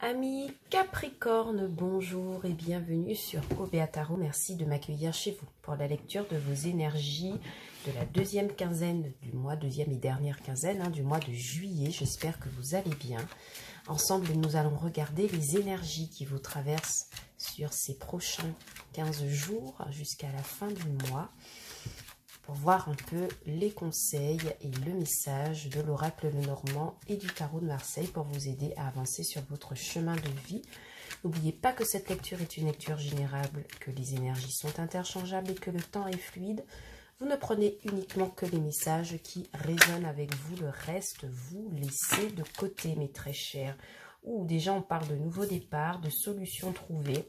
Amis Capricorne, bonjour et bienvenue sur Obéa Tarot. Merci de m'accueillir chez vous pour la lecture de vos énergies de la deuxième quinzaine du mois, deuxième et dernière quinzaine du mois de juillet. J'espère que vous allez bien. Ensemble, nous allons regarder les énergies qui vous traversent sur ces prochains 15 jours jusqu'à la fin du mois, pour voir un peu les conseils et le message de l'oracle Lenormand et du tarot de Marseille pour vous aider à avancer sur votre chemin de vie. N'oubliez pas que cette lecture est une lecture générale, que les énergies sont interchangeables et que le temps est fluide. Vous ne prenez uniquement que les messages qui résonnent avec vous. Le reste, vous laissez de côté, mes très chers. Ou déjà, on parle de nouveaux départs, de solutions trouvées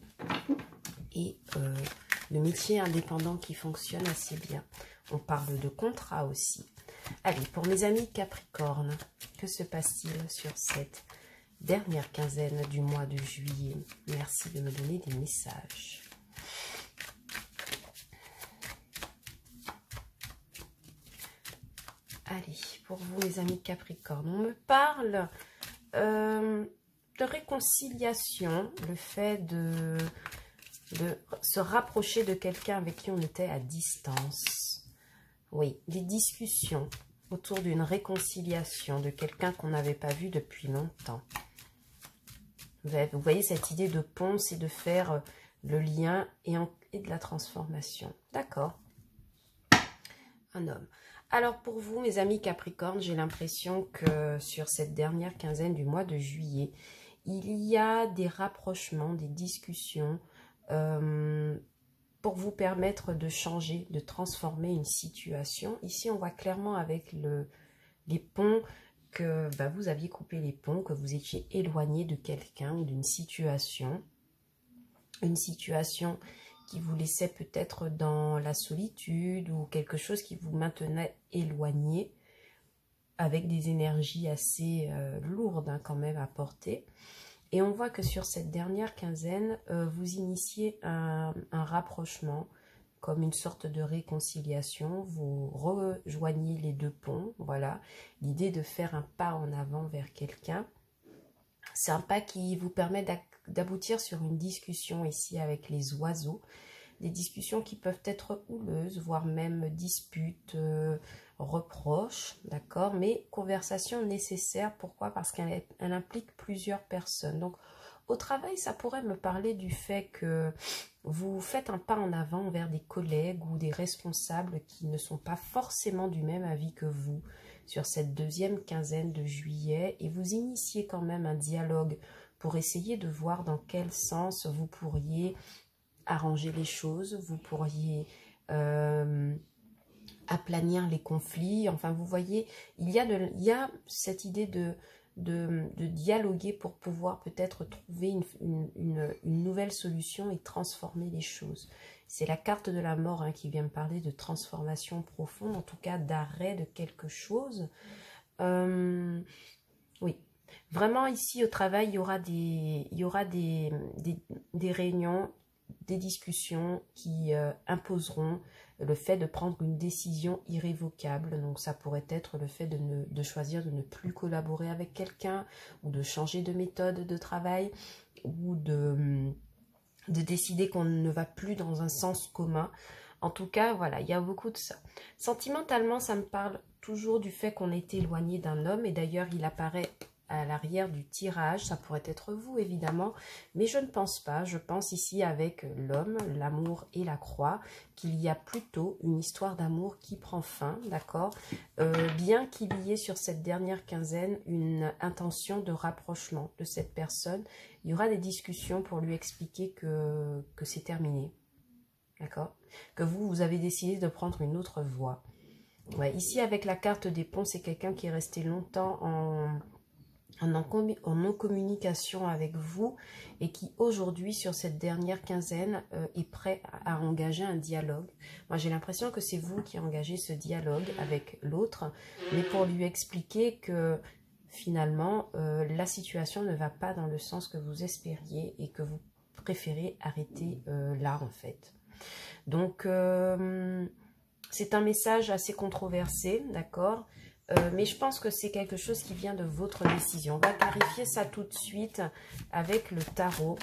et de métiers indépendants qui fonctionnent assez bien. On parle de contrat aussi. Allez, pour mes amis Capricorne, que se passe-t-il sur cette dernière quinzaine du mois de juillet? Merci de me donner des messages. Allez, pour vous les amis Capricorne, on me parle de réconciliation, le fait de se rapprocher de quelqu'un avec qui on était à distance. Oui, des discussions autour d'une réconciliation de quelqu'un qu'on n'avait pas vu depuis longtemps. Vous voyez cette idée de pont, c'est de faire le lien et de la transformation. D'accord. Un homme. Alors pour vous, mes amis Capricorne, j'ai l'impression que sur cette dernière quinzaine du mois de juillet, il y a des rapprochements, des discussions pour vous permettre de changer, de transformer une situation. Ici, on voit clairement avec les ponts que vous aviez coupé les ponts, que vous étiez éloigné de quelqu'un ou d'une situation. Une situation qui vous laissait peut-être dans la solitude ou quelque chose qui vous maintenait éloigné avec des énergies assez lourdes quand même à porter. Et on voit que sur cette dernière quinzaine, vous initiez un rapprochement, comme une sorte de réconciliation. Vous rejoignez les deux ponts, voilà. L'idée de faire un pas en avant vers quelqu'un. C'est un pas qui vous permet d'aboutir sur une discussion ici avec les oiseaux. Des discussions qui peuvent être houleuses, voire même disputes, reproches, d'accord, mais conversation nécessaire. Pourquoi? Parce qu'elle implique plusieurs personnes. Donc, au travail, ça pourrait me parler du fait que vous faites un pas en avant vers des collègues ou des responsables qui ne sont pas forcément du même avis que vous sur cette deuxième quinzaine de juillet, et vous initiez quand même un dialogue pour essayer de voir dans quel sens vous pourriez arranger les choses, vous pourriez aplanir les conflits. Enfin, vous voyez, il y a cette idée de dialoguer pour pouvoir peut-être trouver une nouvelle solution et transformer les choses. C'est la carte de la mort qui vient me parler de transformation profonde, en tout cas d'arrêt de quelque chose. Oui. Vraiment, ici, au travail, il y aura des réunions, des discussions qui imposeront le fait de prendre une décision irrévocable. Donc ça pourrait être le fait de choisir de ne plus collaborer avec quelqu'un, ou de changer de méthode de travail, ou de décider qu'on ne va plus dans un sens commun. En tout cas, voilà, il y a beaucoup de ça. Sentimentalement, ça me parle toujours du fait qu'on est éloigné d'un homme, et d'ailleurs il apparaît à l'arrière du tirage. Ça pourrait être vous évidemment, mais je ne pense pas. Je pense ici avec l'homme, l'amour et la croix, qu'il y a plutôt une histoire d'amour qui prend fin, d'accord, bien qu'il y ait sur cette dernière quinzaine une intention de rapprochement de cette personne. Il y aura des discussions pour lui expliquer que c'est terminé, d'accord, que vous avez décidé de prendre une autre voie. Ouais, ici avec la carte des ponts, c'est quelqu'un qui est resté longtemps en non-communication avec vous et qui aujourd'hui sur cette dernière quinzaine est prêt à engager un dialogue. Moi j'ai l'impression que c'est vous qui engagez ce dialogue avec l'autre, mais pour lui expliquer que finalement la situation ne va pas dans le sens que vous espériez et que vous préférez arrêter là en fait. Donc c'est un message assez controversé, d'accord, Mais je pense que c'est quelque chose qui vient de votre décision. On va clarifier ça tout de suite avec le tarot.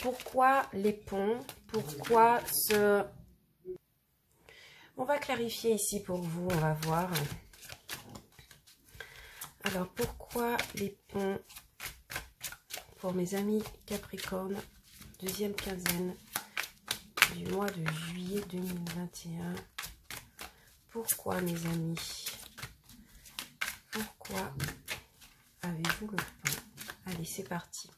Pourquoi les ponts? Pourquoi ce... On va clarifier ici pour vous, on va voir. Alors, pourquoi les ponts pour mes amis Capricorne, deuxième quinzaine du mois de juillet 2021? Pourquoi, mes amis? Pourquoi avez-vous le pont? Allez, c'est parti.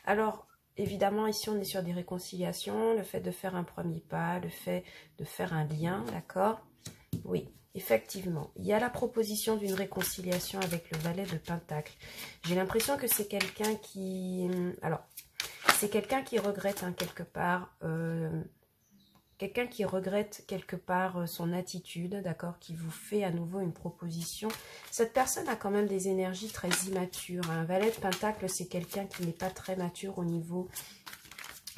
Alors, évidemment, ici, on est sur des réconciliations, le fait de faire un premier pas, le fait de faire un lien, d'accord? Oui, effectivement. Il y a la proposition d'une réconciliation avec le valet de Pentacle. J'ai l'impression que c'est quelqu'un qui... Alors, c'est quelqu'un qui regrette hein, quelque part... Quelqu'un qui regrette quelque part son attitude, d'accord, qui vous fait à nouveau une proposition. Cette personne a quand même des énergies très immatures. Un valet de Pentacle, c'est quelqu'un qui n'est pas très mature au niveau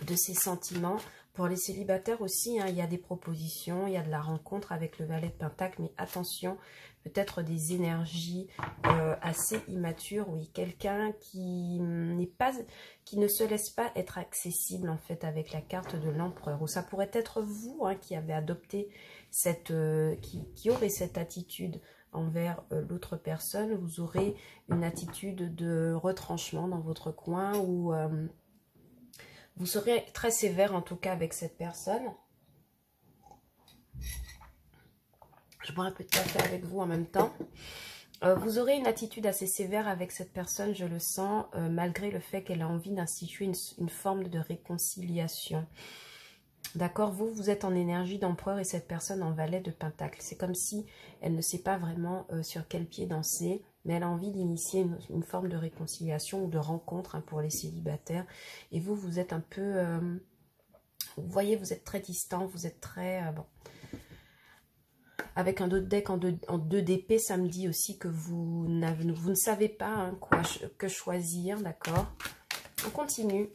de ses sentiments. Pour les célibataires aussi, hein, il y a des propositions, il y a de la rencontre avec le valet de Pentacle, mais attention, peut-être des énergies assez immatures, oui, quelqu'un qui n'est pas, qui ne se laisse pas être accessible en fait avec la carte de l'empereur, ou ça pourrait être vous hein, qui avez adopté cette, qui aurait cette attitude envers l'autre personne. Vous aurez une attitude de retranchement dans votre coin ou vous serez très sévère en tout cas avec cette personne. Je bois un peu de café avec vous en même temps. Vous aurez une attitude assez sévère avec cette personne, je le sens, malgré le fait qu'elle a envie d'instituer une forme de réconciliation. D'accord, vous êtes en énergie d'empereur et cette personne en valet de Pentacle. C'est comme si elle ne sait pas vraiment sur quel pied danser, mais elle a envie d'initier une forme de réconciliation ou de rencontre hein, pour les célibataires. Et vous êtes un peu... vous voyez, vous êtes très distant, vous êtes très... bon. Avec un autre deck en 2 d'épée, ça me dit aussi que vous ne savez pas hein, que choisir, d'accord. On continue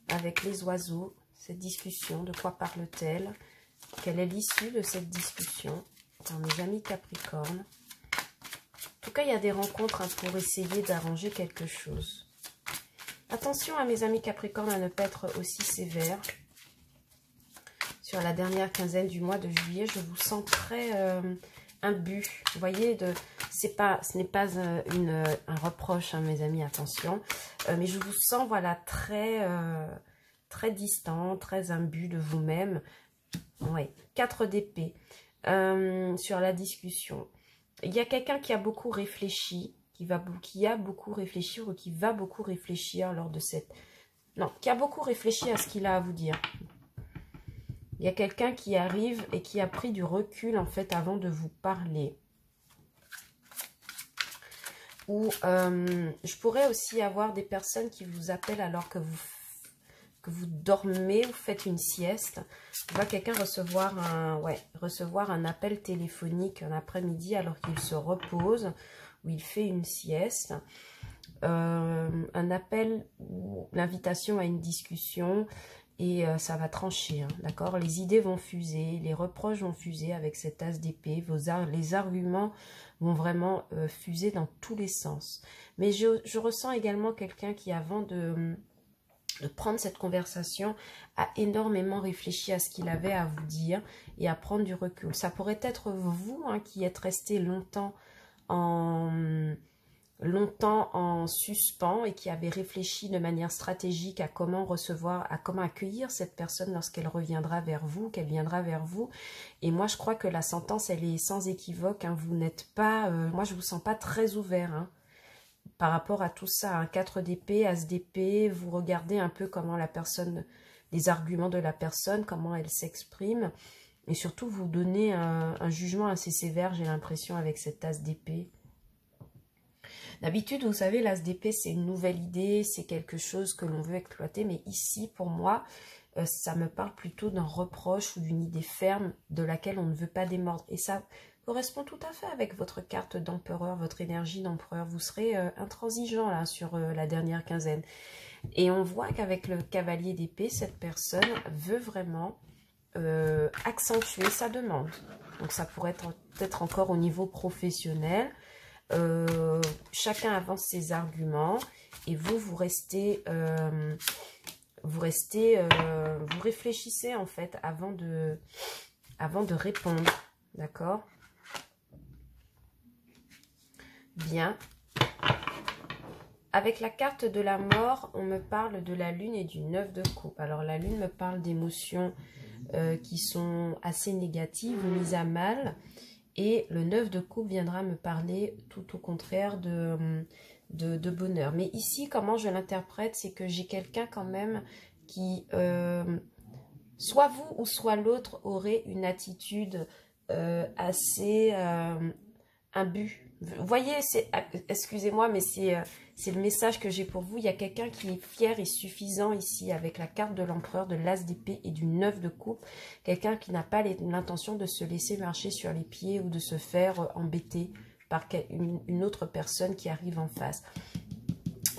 avec les oiseaux, cette discussion, de quoi parle-t-elle? Quelle est l'issue de cette discussion pour mes amis Capricorne? En tout cas, il y a des rencontres hein, pour essayer d'arranger quelque chose. Attention à mes amis Capricorne à ne pas être aussi sévère. Sur la dernière quinzaine du mois de juillet, je vous sens très imbu. Vous voyez, ce n'est pas un reproche, hein, mes amis, attention. Mais je vous sens, voilà, très distant, très imbu de vous-même. Ouais, 4 d'épée sur la discussion. Il y a quelqu'un qui a beaucoup réfléchi, qui a beaucoup réfléchi ou qui va beaucoup réfléchir lors de cette... Non, qui a beaucoup réfléchi à ce qu'il a à vous dire. Il y a quelqu'un qui arrive et qui a pris du recul, en fait, avant de vous parler. Ou je pourrais aussi avoir des personnes qui vous appellent alors que vous dormez, vous faites une sieste. Je vois quelqu'un recevoir un appel téléphonique un après-midi alors qu'il se repose, ou il fait une sieste. Un appel ou l'invitation à une discussion... Et ça va trancher, hein, d'accord? Les idées vont fuser, les reproches vont fuser avec cet as d'épée. Les arguments vont vraiment fuser dans tous les sens. Mais je ressens également quelqu'un qui, avant de prendre cette conversation, a énormément réfléchi à ce qu'il avait à vous dire et à prendre du recul. Ça pourrait être vous hein, qui êtes resté longtemps en suspens et qui avait réfléchi de manière stratégique à comment recevoir, à comment accueillir cette personne lorsqu'elle reviendra vers vous, qu'elle viendra vers vous. Et moi, je crois que la sentence, elle est sans équivoque. Hein. Vous n'êtes pas... moi, je vous sens pas très ouvert hein, par rapport à tout ça. Hein. 4 d'épée, as d'épée, vous regardez un peu comment la personne... les arguments de la personne, comment elle s'exprime. Et surtout, vous donnez un jugement assez sévère, j'ai l'impression, avec cet as d'épée. D'habitude, vous savez, l'as d'épée, c'est une nouvelle idée, c'est quelque chose que l'on veut exploiter. Mais ici, pour moi, ça me parle plutôt d'un reproche ou d'une idée ferme de laquelle on ne veut pas démordre. Et ça correspond tout à fait avec votre carte d'empereur, votre énergie d'empereur. Vous serez intransigeant là sur la dernière quinzaine. Et on voit qu'avec le cavalier d'épée, cette personne veut vraiment accentuer sa demande. Donc ça pourrait être peut-être encore au niveau professionnel. Chacun avance ses arguments et vous restez, vous réfléchissez en fait avant de répondre, d'accord? Bien. Avec la carte de la mort, on me parle de la lune et du 9 de coupe. Alors la lune me parle d'émotions qui sont assez négatives, mises à mal. Et le 9 de coupe viendra me parler tout au contraire de bonheur. Mais ici, comment je l'interprète, c'est que j'ai quelqu'un quand même qui, soit vous ou soit l'autre, aurait une attitude assez imbue. Vous voyez, excusez-moi, mais c'est le message que j'ai pour vous. Il y a quelqu'un qui est fier et suffisant ici avec la carte de l'empereur, de l'as d'épée et du 9 de coupe. Quelqu'un qui n'a pas l'intention de se laisser marcher sur les pieds ou de se faire embêter par une autre personne qui arrive en face.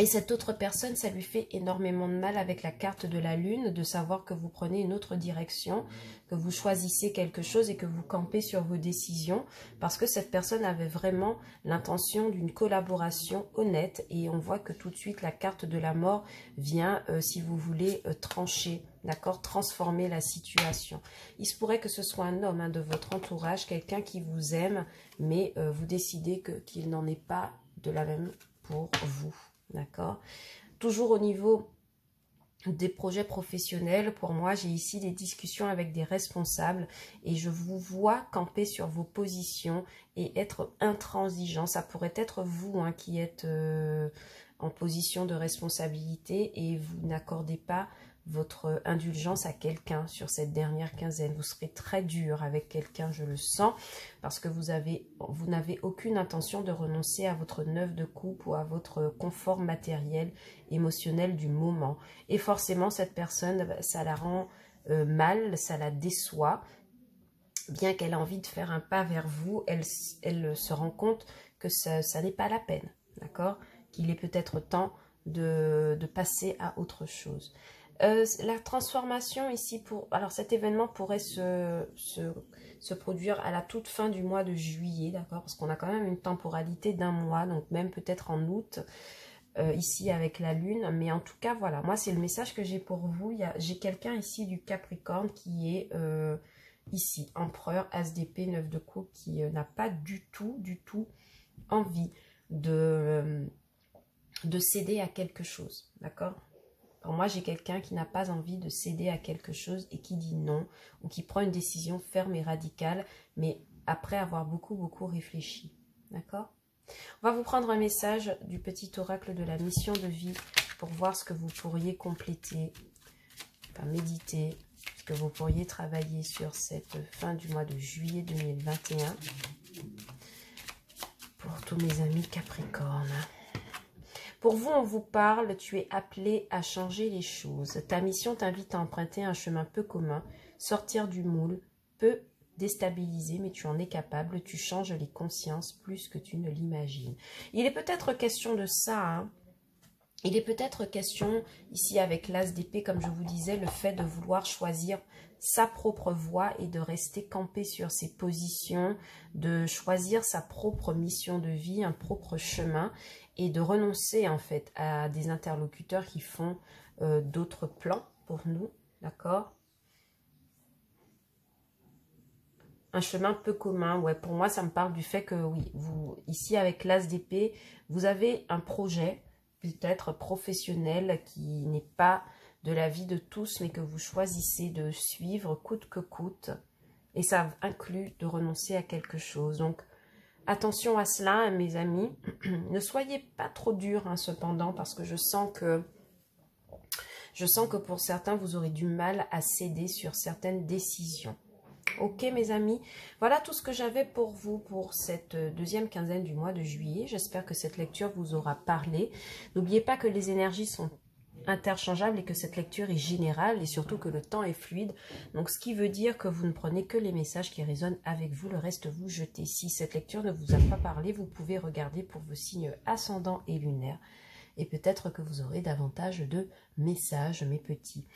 Et cette autre personne, ça lui fait énormément de mal avec la carte de la lune, de savoir que vous prenez une autre direction, que vous choisissez quelque chose et que vous campez sur vos décisions, parce que cette personne avait vraiment l'intention d'une collaboration honnête. Et on voit que tout de suite, la carte de la mort vient, si vous voulez, trancher, d'accord, transformer la situation. Il se pourrait que ce soit un homme de votre entourage, quelqu'un qui vous aime, mais vous décidez qu'il n'en est pas de la même pour vous. D'accord. Toujours au niveau des projets professionnels, pour moi, j'ai ici des discussions avec des responsables et je vous vois camper sur vos positions et être intransigeant. Ça pourrait être vous qui êtes en position de responsabilité et vous n'accordez pas votre indulgence à quelqu'un sur cette dernière quinzaine. Vous serez très dur avec quelqu'un, je le sens, parce que vous n'avez aucune intention de renoncer à votre 9 de coupe ou à votre confort matériel, émotionnel du moment. Et forcément, cette personne, ça la rend mal, ça la déçoit. Bien qu'elle ait envie de faire un pas vers vous, elle se rend compte que ça n'est pas la peine, d'accord? Qu'il est peut-être temps de passer à autre chose. La transformation ici, alors cet événement pourrait se produire à la toute fin du mois de juillet, d'accord? Parce qu'on a quand même une temporalité d'un mois, donc même peut-être en août, ici avec la lune. Mais en tout cas, voilà, moi c'est le message que j'ai pour vous. J'ai quelqu'un ici du Capricorne qui est ici, empereur, as d'épée, 9 de coupe, qui n'a pas du tout envie de céder à quelque chose, d'accord? Pour moi, j'ai quelqu'un qui n'a pas envie de céder à quelque chose et qui dit non, ou qui prend une décision ferme et radicale, mais après avoir beaucoup réfléchi. D'accord? On va vous prendre un message du petit oracle de la mission de vie pour voir ce que vous pourriez compléter, enfin méditer, ce que vous pourriez travailler sur cette fin du mois de juillet 2021 pour tous mes amis Capricorne. Pour vous, on vous parle, tu es appelé à changer les choses. Ta mission t'invite à emprunter un chemin peu commun, sortir du moule, peu déstabilisé, mais tu en es capable, tu changes les consciences plus que tu ne l'imagines. Il est peut-être question de ça, Il est peut-être question, ici avec l'as d'épée, comme je vous disais, le fait de vouloir choisir sa propre voie et de rester campé sur ses positions, de choisir sa propre mission de vie, un propre chemin et de renoncer en fait à des interlocuteurs qui font d'autres plans pour nous, d'accord? Un chemin peu commun, ouais, pour moi ça me parle du fait que oui, vous, ici avec l'as d'épée, vous avez un projet peut-être professionnel qui n'est pas de la vie de tous, mais que vous choisissez de suivre coûte que coûte, et ça inclut de renoncer à quelque chose. Donc attention à cela, mes amis, ne soyez pas trop durs cependant, parce que je sens que pour certains, vous aurez du mal à céder sur certaines décisions. Ok mes amis, voilà tout ce que j'avais pour vous pour cette deuxième quinzaine du mois de juillet. J'espère que cette lecture vous aura parlé. N'oubliez pas que les énergies sont interchangeables et que cette lecture est générale et surtout que le temps est fluide. Donc ce qui veut dire que vous ne prenez que les messages qui résonnent avec vous, le reste vous jetez. Si cette lecture ne vous a pas parlé, vous pouvez regarder pour vos signes ascendants et lunaires. Et peut-être que vous aurez davantage de messages, mes petits.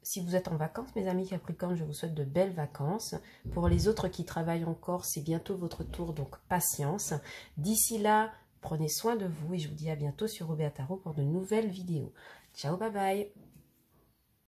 si vous êtes en vacances, mes amis Capricorne, je vous souhaite de belles vacances. Pour les autres qui travaillent encore, c'est bientôt votre tour, donc patience. D'ici là, prenez soin de vous et je vous dis à bientôt sur Robéa Tarot pour de nouvelles vidéos. Ciao, bye bye.